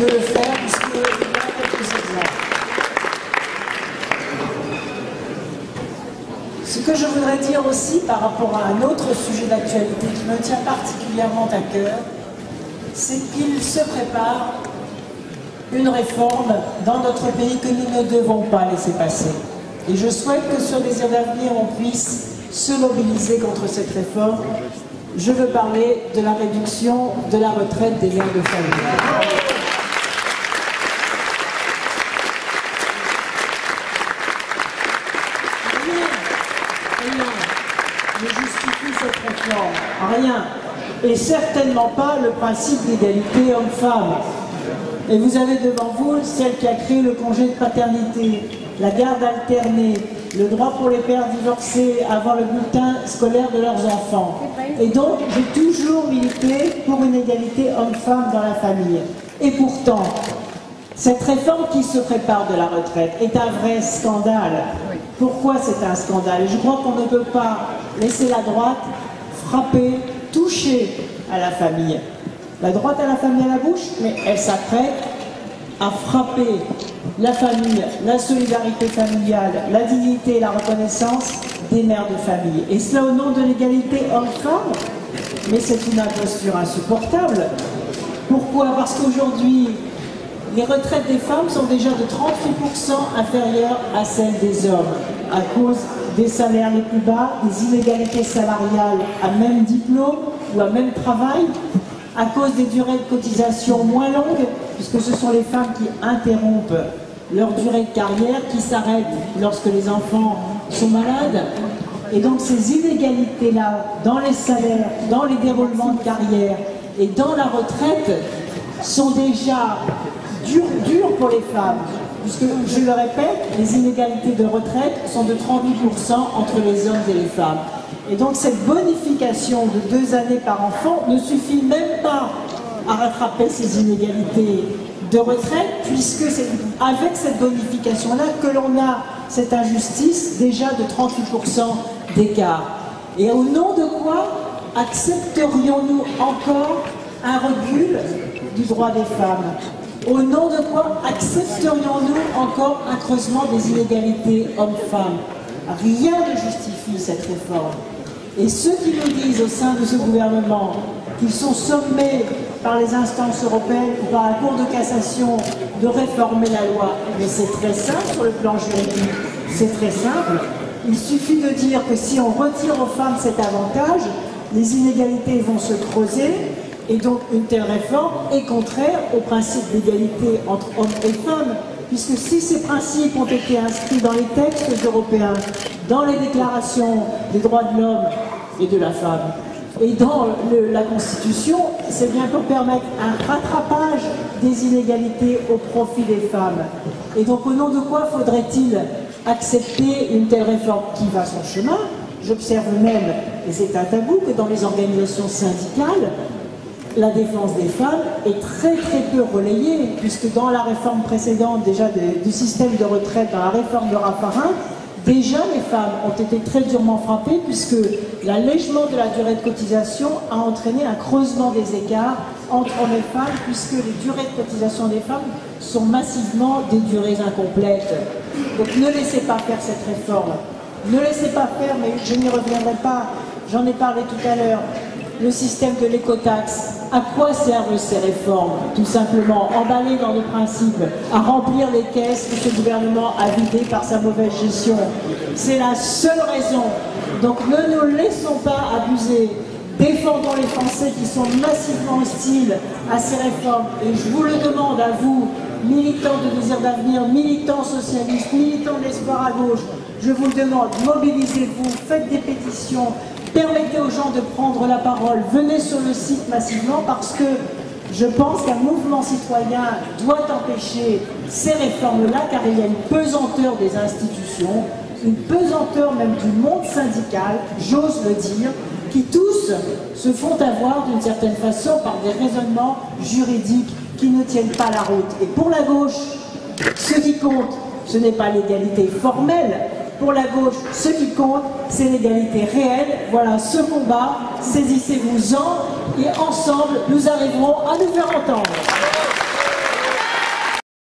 de le faire, puisqu'il y a quelques exemples. Ce que je voudrais dire aussi par rapport à un autre sujet d'actualité qui me tient particulièrement à cœur, c'est qu'il se prépare une réforme dans notre pays que nous ne devons pas laisser passer. Et je souhaite que sur Désir d'avenir, on puisse se mobiliser contre cette réforme. Je veux parler de la réduction de la retraite des mères de famille. Ne justifie cette réforme. Rien. Et certainement pas le principe d'égalité homme-femme. Et vous avez devant vous celle qui a créé le congé de paternité, la garde alternée, le droit pour les pères divorcés à avoir le bulletin scolaire de leurs enfants. Et donc, j'ai toujours milité pour une égalité homme-femme dans la famille. Et pourtant, cette réforme qui se prépare de la retraite est un vrai scandale. Pourquoi c'est un scandale? Je crois qu'on ne peut pas laisser la droite frapper, toucher à la famille. La droite a la famille à la bouche, mais elle s'apprête à frapper la famille, la solidarité familiale, la dignité et la reconnaissance des mères de famille. Et cela au nom de l'égalité homme-femme. Mais c'est une imposture insupportable. Pourquoi? Parce qu'aujourd'hui, les retraites des femmes sont déjà de 38% inférieures à celles des hommes, à cause des salaires les plus bas, des inégalités salariales à même diplôme ou à même travail, à cause des durées de cotisation moins longues, puisque ce sont les femmes qui interrompent leur durée de carrière, qui s'arrêtent lorsque les enfants sont malades. Et donc ces inégalités-là, dans les salaires, dans les déroulements de carrière et dans la retraite, sont déjà dures pour les femmes. Puisque, je le répète, les inégalités de retraite sont de 38% entre les hommes et les femmes. Et donc cette bonification de 2 années par enfant ne suffit même pas à rattraper ces inégalités de retraite, puisque c'est avec cette bonification-là que l'on a cette injustice déjà de 38% d'écart. Et au nom de quoi accepterions-nous encore un recul du droit des femmes? Au nom de quoi accepterions-nous encore un creusement des inégalités hommes-femmes? Rien ne justifie cette réforme. Et ceux qui nous disent au sein de ce gouvernement qu'ils sont sommés par les instances européennes ou par la Cour de cassation de réformer la loi, mais c'est très simple sur le plan juridique, c'est très simple. Il suffit de dire que si on retire aux femmes cet avantage, les inégalités vont se creuser. Et donc une telle réforme est contraire au principe d'égalité entre hommes et femmes, puisque si ces principes ont été inscrits dans les textes européens, dans les déclarations des droits de l'homme et de la femme, et dans la Constitution, c'est bien pour permettre un rattrapage des inégalités au profit des femmes. Et donc au nom de quoi faudrait-il accepter une telle réforme qui va son chemin? J'observe même, et c'est un tabou, que dans les organisations syndicales, la défense des femmes est très peu relayée, puisque dans la réforme précédente déjà du système de retraite, dans la réforme de Raffarin, déjà les femmes ont été très durement frappées, puisque l'allègement de la durée de cotisation a entraîné un creusement des écarts entre hommes et femmes, puisque les durées de cotisation des femmes sont massivement des durées incomplètes. Donc ne laissez pas faire cette réforme. Ne laissez pas faire, mais je n'y reviendrai pas, j'en ai parlé tout à l'heure, le système de l'écotaxe. À quoi servent ces réformes? Tout simplement emballer dans le principe, à remplir les caisses que ce gouvernement a vidées par sa mauvaise gestion. C'est la seule raison. Donc ne nous laissons pas abuser. Défendons les Français qui sont massivement hostiles à ces réformes. Et je vous le demande à vous, militants de Désir d'avenir, militants socialistes, militants d'espoir à gauche, je vous le demande, mobilisez-vous, faites des pétitions, permettez aux gens de prendre la parole, venez sur le site massivement, parce que je pense qu'un mouvement citoyen doit empêcher ces réformes-là, car il y a une pesanteur des institutions, une pesanteur même du monde syndical, j'ose le dire, qui tous se font avoir d'une certaine façon par des raisonnements juridiques qui ne tiennent pas la route. Et pour la gauche, ce qui compte, ce n'est pas l'égalité formelle. Pour la gauche, ce qui compte, c'est l'égalité réelle. Voilà ce combat, saisissez-vous-en et ensemble, nous arriverons à nous faire entendre.